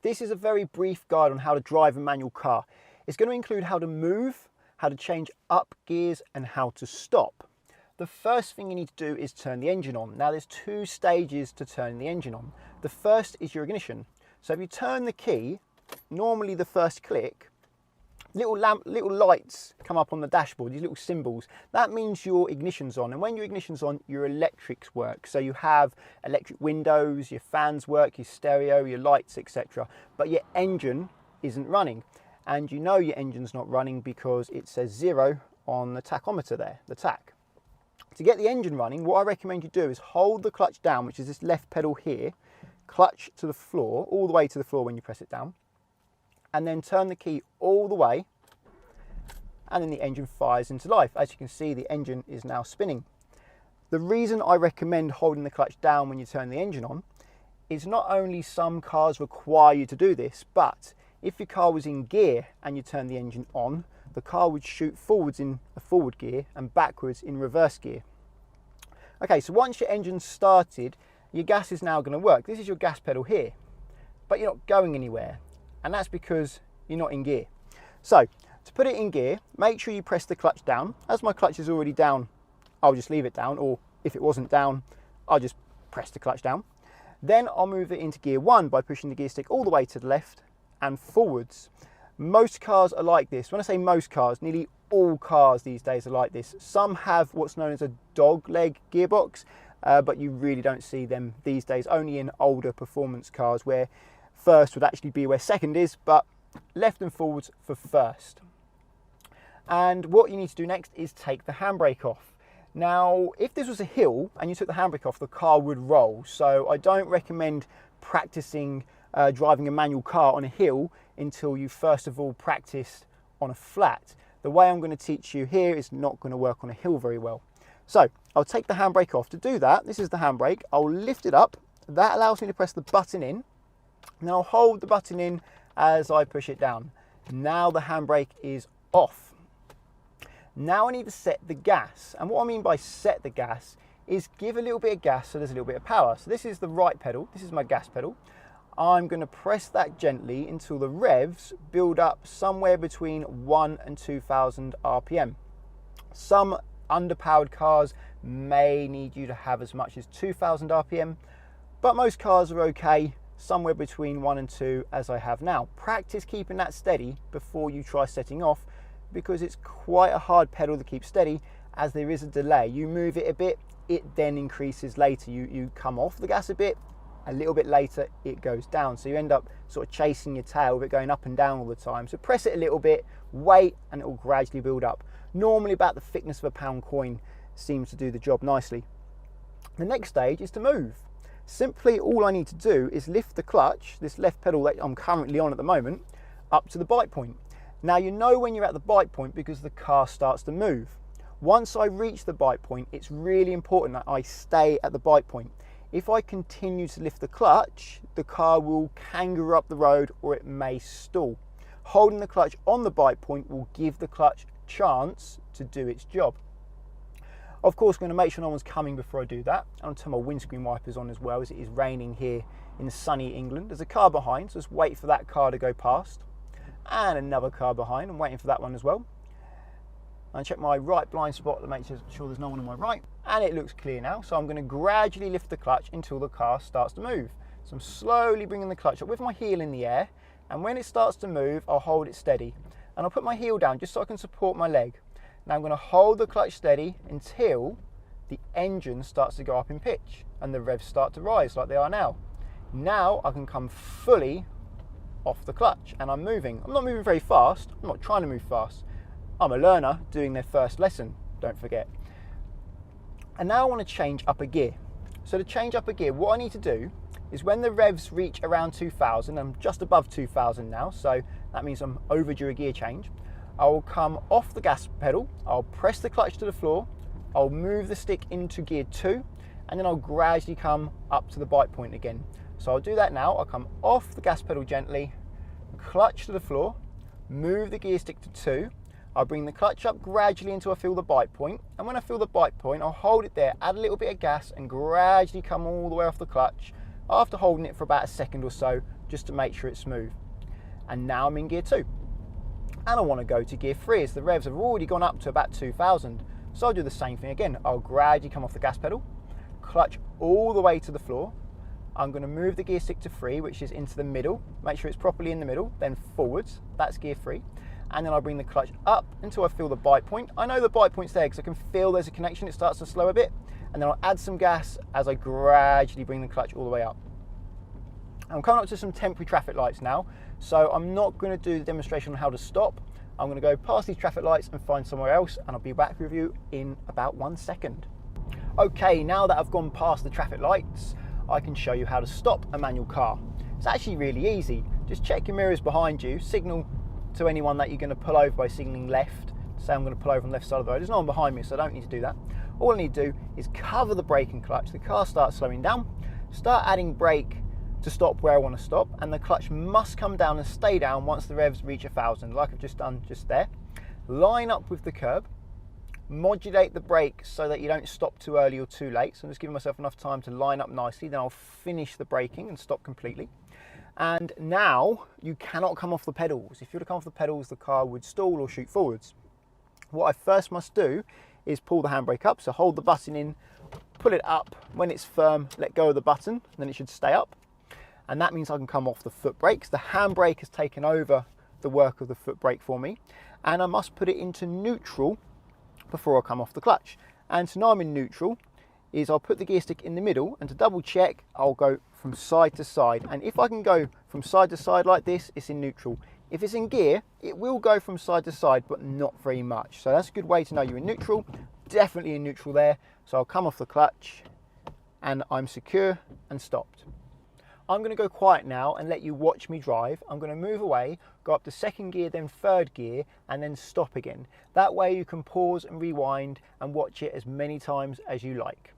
This is a very brief guide on how to drive a manual car. It's going to include how to move, how to change up gears and how to stop. The first thing you need to do is turn the engine on. Now there's two stages to turning the engine on. The first is your ignition. So if you turn the key, normally the first click, little lights come up on the dashboard, these little symbols. That means your ignition's on, and when your ignition's on, your electrics work. So you have electric windows, your fans work, your stereo, your lights, etc. But your engine isn't running, and you know your engine's not running because it says 0 on the tachometer there, the tach. To get the engine running, what I recommend you do is hold the clutch down, which is this left pedal here, clutch to the floor, all the way to the floor when you press it down, and then turn the key all the way, and then the engine fires into life. As you can see, the engine is now spinning. The reason I recommend holding the clutch down when you turn the engine on is not only some cars require you to do this, but if your car was in gear and you turn the engine on, the car would shoot forwards in a forward gear and backwards in reverse gear. Okay, so once your engine's started, your gas is now going to work. This is your gas pedal here, but you're not going anywhere, and that's because you're not in gear. So to put it in gear, make sure you press the clutch down. As my clutch is already down, I'll just leave it down, or if it wasn't down, I'll just press the clutch down. Then I'll move it into gear 1 by pushing the gear stick all the way to the left and forwards. Most cars are like this. When I say most cars, nearly all cars these days are like this. Some have what's known as a dog leg gearbox, but you really don't see them these days, only in older performance cars where first would actually be where second is, but left and forwards for first. And what you need to do next is take the handbrake off. Now, if this was a hill and you took the handbrake off, the car would roll. So I don't recommend practicing driving a manual car on a hill until you first of all practiced on a flat. The way I'm going to teach you here is not going to work on a hill very well. So I'll take the handbrake off. To do that, this is the handbrake. I'll lift it up. That allows me to press the button in. Now I'll hold the button in as I push it down. Now the handbrake is off. Now I need to set the gas. And what I mean by set the gas is give a little bit of gas so there's a little bit of power. So this is the right pedal. This is my gas pedal. I'm going to press that gently until the revs build up somewhere between 1 and 2,000 RPM. Some underpowered cars may need you to have as much as 2,000 RPM, but most cars are okay somewhere between 1 and 2 as I have now. Practice keeping that steady before you try setting off, because it's quite a hard pedal to keep steady as there is a delay. You move it a bit, it then increases later. You come off the gas a little bit later it goes down, so you end up sort of chasing your tail with it going up and down all the time. So press it a little bit, wait, and it will gradually build up. Normally about the thickness of a pound coin seems to do the job nicely. The next stage is to move. Simply all I need to do is lift the clutch, this left pedal that I'm currently on at the moment, up to the bite point. Now you know when you're at the bite point because the car starts to move. Once I reach the bite point, it's really important that I stay at the bite point. If I continue to lift the clutch, the car will kangaroo up the road or it may stall. Holding the clutch on the bite point will give the clutch a chance to do its job. Of course, I'm going to make sure no one's coming before I do that. I'll turn my windscreen wipers on as well, as it is raining here in sunny England. There's a car behind, so just wait for that car to go past. And another car behind, I'm waiting for that one as well. And check my right blind spot to make sure there's no one on my right. And it looks clear now, so I'm going to gradually lift the clutch until the car starts to move. So I'm slowly bringing the clutch up with my heel in the air, and when it starts to move, I'll hold it steady. And I'll put my heel down just so I can support my leg. Now I'm going to hold the clutch steady until the engine starts to go up in pitch and the revs start to rise like they are now. Now I can come fully off the clutch and I'm moving. I'm not moving very fast, I'm not trying to move fast. I'm a learner doing their first lesson, don't forget. And now I want to change up a gear. So to change up a gear, what I need to do is when the revs reach around 2,000, I'm just above 2,000 now, so that means I'm overdue a gear change. I'll come off the gas pedal, I'll press the clutch to the floor, I'll move the stick into gear 2, and then I'll gradually come up to the bite point again. So I'll do that now. I'll come off the gas pedal gently, clutch to the floor, move the gear stick to 2, I'll bring the clutch up gradually until I feel the bite point, and when I feel the bite point, I'll hold it there, add a little bit of gas, and gradually come all the way off the clutch. After holding it for about a second or so, just to make sure it's smooth. And now I'm in gear 2. And I want to go to gear 3 as the revs have already gone up to about 2,000. So I'll do the same thing again. I'll gradually come off the gas pedal, clutch all the way to the floor. I'm going to move the gear stick to 3, which is into the middle. Make sure it's properly in the middle, then forwards. That's gear 3. And then I'll bring the clutch up until I feel the bite point. I know the bite point's there because I can feel there's a connection. It starts to slow a bit. And then I'll add some gas as I gradually bring the clutch all the way up. I'm coming up to some temporary traffic lights now. So I'm not going to do the demonstration on how to stop. I'm going to go past these traffic lights and find somewhere else. And I'll be back with you in about 1 second. Okay, now that I've gone past the traffic lights, I can show you how to stop a manual car. It's actually really easy. Just check your mirrors behind you, signal to anyone that you're going to pull over by signaling left. Say I'm going to pull over on the left side of the road. There's no one behind me, so I don't need to do that. All I need to do is cover the brake and clutch. The car starts slowing down, start adding brake to stop where I want to stop, and the clutch must come down and stay down once the revs reach 1,000, like I've just done just there. Line up with the curb, modulate the brake so that you don't stop too early or too late. So I'm just giving myself enough time to line up nicely, then I'll finish the braking and stop completely. And now you cannot come off the pedals. If you were to come off the pedals, the car would stall or shoot forwards. What I first must do is pull the handbrake up. So hold the button in, pull it up. When it's firm, let go of the button, and then it should stay up. And that means I can come off the foot brakes. The handbrake has taken over the work of the foot brake for me. And I must put it into neutral before I come off the clutch. And so now I'm in neutral, is I'll put the gear stick in the middle, and to double check, I'll go from side to side. And if I can go from side to side like this, it's in neutral. If it's in gear, it will go from side to side, but not very much. So that's a good way to know you're in neutral. Definitely in neutral there. So I'll come off the clutch and I'm secure and stopped. I'm going to go quiet now and let you watch me drive. I'm going to move away, go up to second gear, then third gear, and then stop again. That way you can pause and rewind and watch it as many times as you like.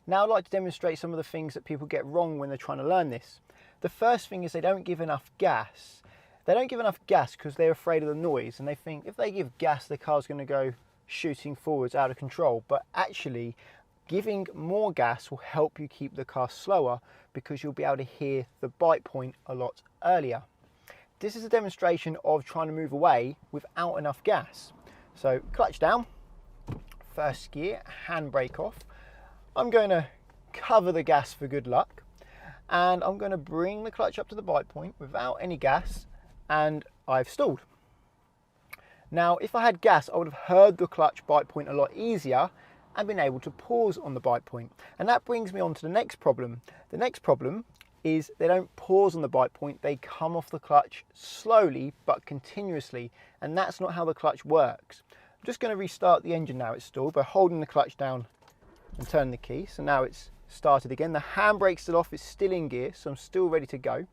Now I'd like to demonstrate some of the things that people get wrong when they're trying to learn this. The first thing is they don't give enough gas. They don't give enough gas because they're afraid of the noise, and they think if they give gas, the car's going to go shooting forwards out of control. But actually, giving more gas will help you keep the car slower because you'll be able to hear the bite point a lot earlier. This is a demonstration of trying to move away without enough gas. So clutch down, first gear, handbrake off. I'm going to cover the gas for good luck, and I'm going to bring the clutch up to the bite point without any gas, and I've stalled. Now, if I had gas, I would have heard the clutch bite point a lot easier and been able to pause on the bite point. And that brings me on to the next problem. The next problem is they don't pause on the bite point, they come off the clutch slowly but continuously, and that's not how the clutch works. I'm just going to restart the engine now it's stalled by holding the clutch down and turn the key. So now it's started again. The handbrake's still off, it's still in gear, so I'm still ready to go.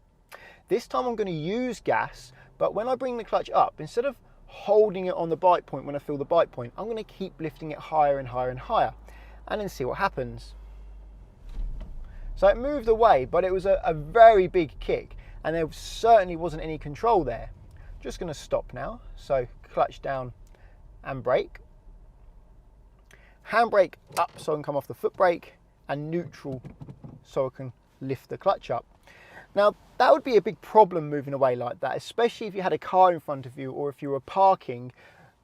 This time I'm going to use gas, but when I bring the clutch up, instead of holding it on the bite point when I feel the bite point, I'm going to keep lifting it higher and higher and higher, and then see what happens. So it moved away, but it was a very big kick, and there certainly wasn't any control there. Just going to stop now, so clutch down and brake. Handbrake up so I can come off the foot brake, and neutral so I can lift the clutch up. Now that would be a big problem moving away like that, especially if you had a car in front of you or if you were parking.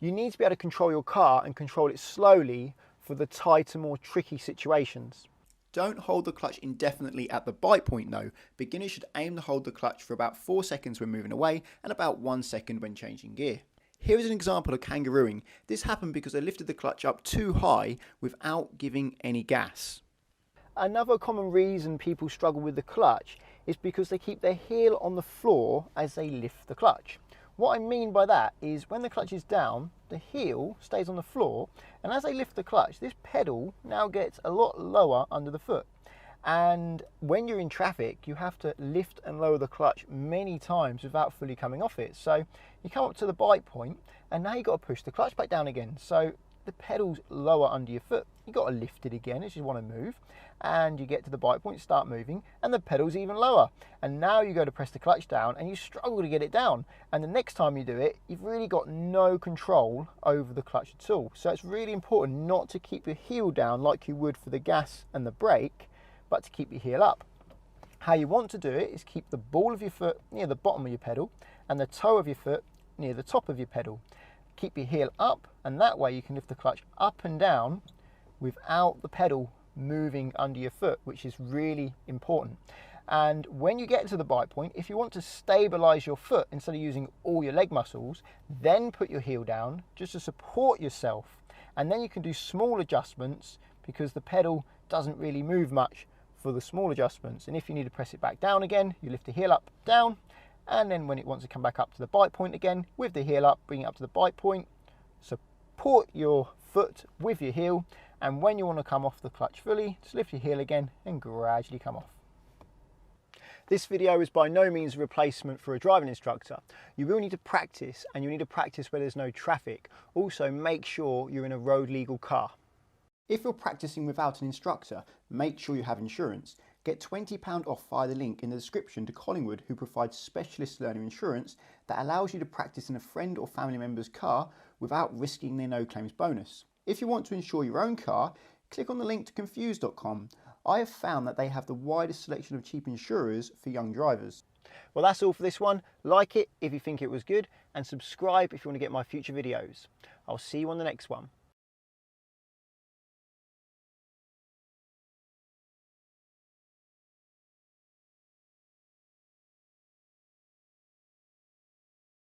You need to be able to control your car and control it slowly for the tighter, more tricky situations. Don't hold the clutch indefinitely at the bite point though. Beginners should aim to hold the clutch for about 4 seconds when moving away and about 1 second when changing gear. Here is an example of kangarooing. This happened because I lifted the clutch up too high without giving any gas. Another common reason people struggle with the clutch is because they keep their heel on the floor as they lift the clutch. What I mean by that is when the clutch is down, the heel stays on the floor, and as they lift the clutch, this pedal now gets a lot lower under the foot. And when you're in traffic, you have to lift and lower the clutch many times without fully coming off it. So you come up to the bite point, and now you've got to push the clutch back down again. So the pedal's lower under your foot. You've got to lift it again as you want to move, and you get to the bite point, start moving, and the pedal's even lower. And now you go to press the clutch down, and you struggle to get it down. And the next time you do it, you've really got no control over the clutch at all. So it's really important not to keep your heel down like you would for the gas and the brake, but to keep your heel up. How you want to do it is keep the ball of your foot near the bottom of your pedal and the toe of your foot near the top of your pedal. Keep your heel up, and that way you can lift the clutch up and down without the pedal moving under your foot, which is really important. And when you get to the bite point, if you want to stabilize your foot instead of using all your leg muscles, then put your heel down just to support yourself. And then you can do small adjustments because the pedal doesn't really move much for the small adjustments. And if you need to press it back down again, you lift the heel up, down, and then when it wants to come back up to the bite point again, with the heel up, bring it up to the bite point, support your foot with your heel, and when you want to come off the clutch fully, just lift your heel again and gradually come off. This video is by no means a replacement for a driving instructor. You will need to practice, and you need to practice where there's no traffic. Also, make sure you're in a road legal car. If you're practicing without an instructor, make sure you have insurance. Get £20 off via the link in the description to Collingwood, who provides specialist learner insurance that allows you to practice in a friend or family member's car without risking their no claims bonus. If you want to insure your own car, click on the link to Confused.com. I have found that they have the widest selection of cheap insurers for young drivers. Well, that's all for this one. Like it if you think it was good, and subscribe if you want to get my future videos. I'll see you on the next one.